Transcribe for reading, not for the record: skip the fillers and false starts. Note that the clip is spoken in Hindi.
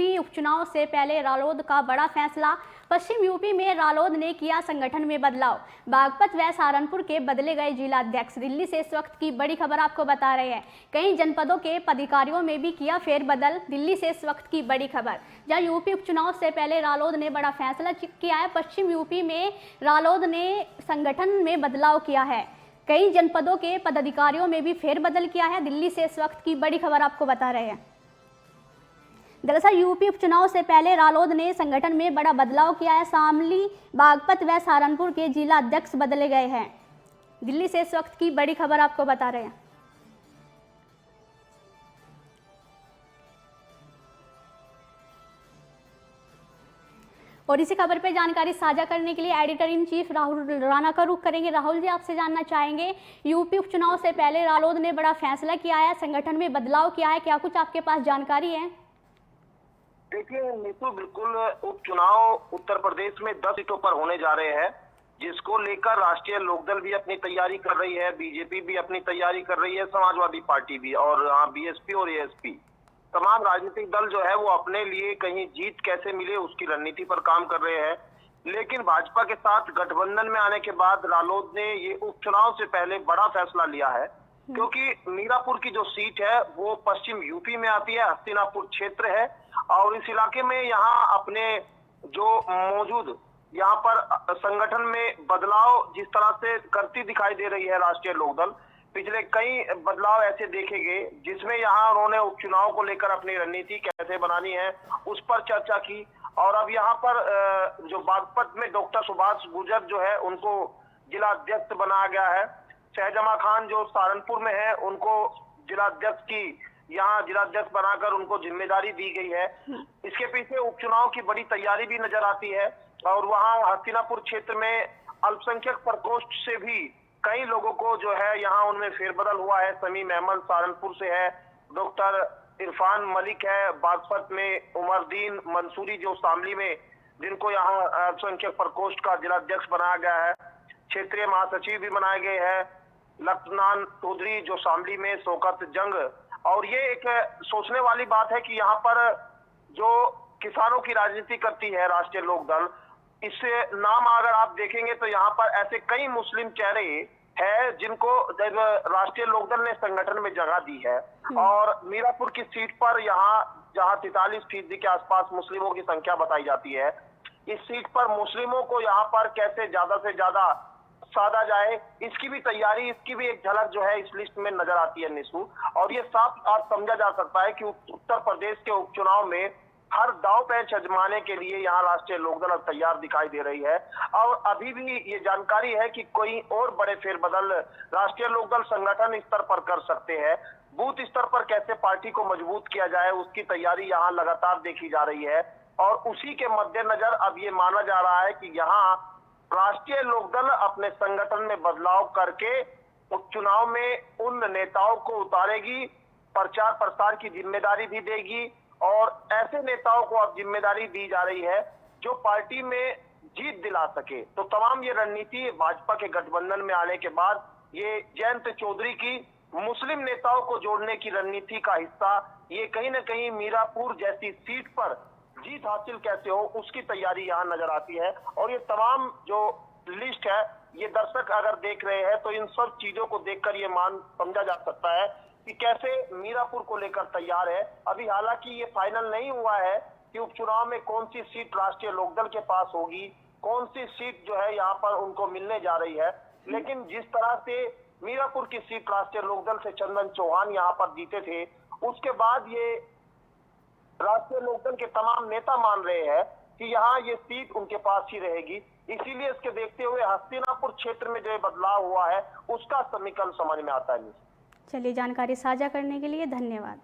यूपी उपचुनाव से पहले रालोद का बड़ा फैसला। पश्चिम यूपी में रालोद ने किया संगठन में बदलाव। बागपत व सहारनपुर के बदले गए जिला अध्यक्ष। दिल्ली से इस वक्त की बड़ी खबर आपको बता रहे हैं। कई जनपदों के पदाधिकारियों में भी किया फेरबदल। दिल्ली से इस वक्त की बड़ी खबर, जहां यूपी उपचुनाव से पहले रालोद ने बड़ा फैसला किया है। पश्चिम यूपी में रालोद ने संगठन में बदलाव किया है। कई जनपदों के पदाधिकारियों में भी फेरबदल किया है। दिल्ली से इस वक्त की बड़ी खबर आपको बता रहे हैं। दरअसल यूपी उपचुनाव से पहले रालोद ने संगठन में बड़ा बदलाव किया है। शामली, बागपत व सहारनपुर के जिला अध्यक्ष बदले गए हैं। दिल्ली से इस वक्त की बड़ी खबर आपको बता रहे हैं। और इसी खबर पर जानकारी साझा करने के लिए editor in chief Rahul Rana का रुख करेंगे। राहुल जी, आपसे जानना चाहेंगे, यूपी उपचुनाव से पहले रालोद ने बड़ा फैसला किया है, संगठन में बदलाव किया है, क्या कुछ आपके पास जानकारी है? देखिए नीतू, बिल्कुल उपचुनाव उत्तर प्रदेश में 10 सीटों पर होने जा रहे हैं, जिसको लेकर राष्ट्रीय लोकदल भी अपनी तैयारी कर रही है, बीजेपी भी अपनी तैयारी कर रही है, समाजवादी पार्टी भी, और बीएसपी और एएसपी तमाम राजनीतिक दल जो है वो अपने लिए कहीं जीत कैसे मिले उसकी रणनीति पर काम कर रहे हैं। लेकिन भाजपा के साथ गठबंधन में आने के बाद रालोद ने ये उपचुनाव से पहले बड़ा फैसला लिया है, क्योंकि मीरापुर की जो सीट है वो पश्चिम यूपी में आती है, हस्तिनापुर क्षेत्र है, और इस इलाके में यहाँ अपने जो मौजूद यहाँ पर संगठन में बदलाव जिस तरह से करती दिखाई दे रही है राष्ट्रीय लोकदल, पिछले कई बदलाव ऐसे देखे गए जिसमें यहाँ उन्होंने उपचुनाव को लेकर अपनी रणनीति कैसे बनानी है उस पर चर्चा की। और अब यहाँ पर जो बागपत में डॉक्टर सुभाष गुर्जर जो है उनको जिला अध्यक्ष बनाया गया है। शहजमा खान जो सहारनपुर में है उनको जिला अध्यक्ष की यहाँ जिला अध्यक्ष बनाकर उनको जिम्मेदारी दी गई है। इसके पीछे उपचुनाव की बड़ी तैयारी भी नजर आती है। और वहाँ हस्तिनापुर क्षेत्र में अल्पसंख्यक प्रकोष्ठ से भी कई लोगों को जो है यहाँ उनमें फेरबदल हुआ है। समीम अहमद सहारनपुर से है, डॉक्टर इरफान मलिक है बागपत में, उमरदीन मंसूरी जो शामली में, जिनको यहाँ अल्पसंख्यक प्रकोष्ठ का जिला अध्यक्ष बनाया गया है। क्षेत्रीय महासचिव भी बनाए गए हैं, लखनान चौधरी जो शामली में, शौकत जंग। और ये एक सोचने वाली बात है कि यहाँ पर जो किसानों की राजनीति करती है राष्ट्रीय लोकदल, इससे नाम अगर आप देखेंगे तो यहाँ पर ऐसे कई मुस्लिम चेहरे हैं जिनको जब राष्ट्रीय लोकदल ने संगठन में जगह दी है। और मीरापुर की सीट पर यहाँ जहाँ 43% के आसपास मुस्लिमों की संख्या बताई जाती है, इस सीट पर मुस्लिमों को यहाँ पर कैसे ज्यादा से ज्यादा साधा जाए, इसकी भी तैयारी, इसकी भी एक झलक जो है इस लिस्ट में नजर आती है निशु। और ये साफ आज समझा जा सकता है कि उत्तर प्रदेश के उपचुनाव में हर दांव पैंच आजमाने के लिए यहाँ राष्ट्रीय लोकदल तैयार दिखाई दे रही है। और अभी भी ये जानकारी है कि कोई और बड़े फेरबदल राष्ट्रीय लोकदल संगठन स्तर पर कर सकते हैं। बूथ स्तर पर कैसे पार्टी को मजबूत किया जाए उसकी तैयारी यहाँ लगातार देखी जा रही है। और उसी के मद्देनजर अब ये माना जा रहा है कि यहाँ राष्ट्रीय लोकदल अपने संगठन में बदलाव करके उपचुनाव में उन नेताओं को उतारेगी, प्रचार प्रसार की जिम्मेदारी भी देगी। और ऐसे नेताओं को अब जिम्मेदारी दी जा रही है जो पार्टी में जीत दिला सके। तो तमाम ये रणनीति भाजपा के गठबंधन में आने के बाद ये जयंत चौधरी की मुस्लिम नेताओं को जोड़ने की रणनीति का हिस्सा, ये कहीं ना कहीं मीरापुर जैसी सीट पर जीत हासिल कैसे हो उसकी तैयारी यहाँ नजर आती है। और ये तमाम जो लिस्ट है, ये दर्शक अगर देख रहे हैं तो इन सब चीजों को देखकर ये समझा जा सकता है कि कैसे मीरापुर को लेकर तैयार है। अभी हालांकि ये फाइनल नहीं हुआ है कि उपचुनाव में कौन सी सीट राष्ट्रीय लोकदल के पास होगी, कौन सी सीट जो है यहाँ पर उनको मिलने जा रही है। लेकिन जिस तरह से मीरापुर की सीट राष्ट्रीय लोकदल से चंदन चौहान यहाँ पर जीते थे, उसके बाद ये राष्ट्रीय लोकदल के तमाम नेता मान रहे हैं कि यहाँ ये सीट उनके पास ही रहेगी। इसीलिए इसके देखते हुए हस्तिनापुर क्षेत्र में जो बदलाव हुआ है उसका समीकरण समझ में आता है। चलिए, जानकारी साझा करने के लिए धन्यवाद।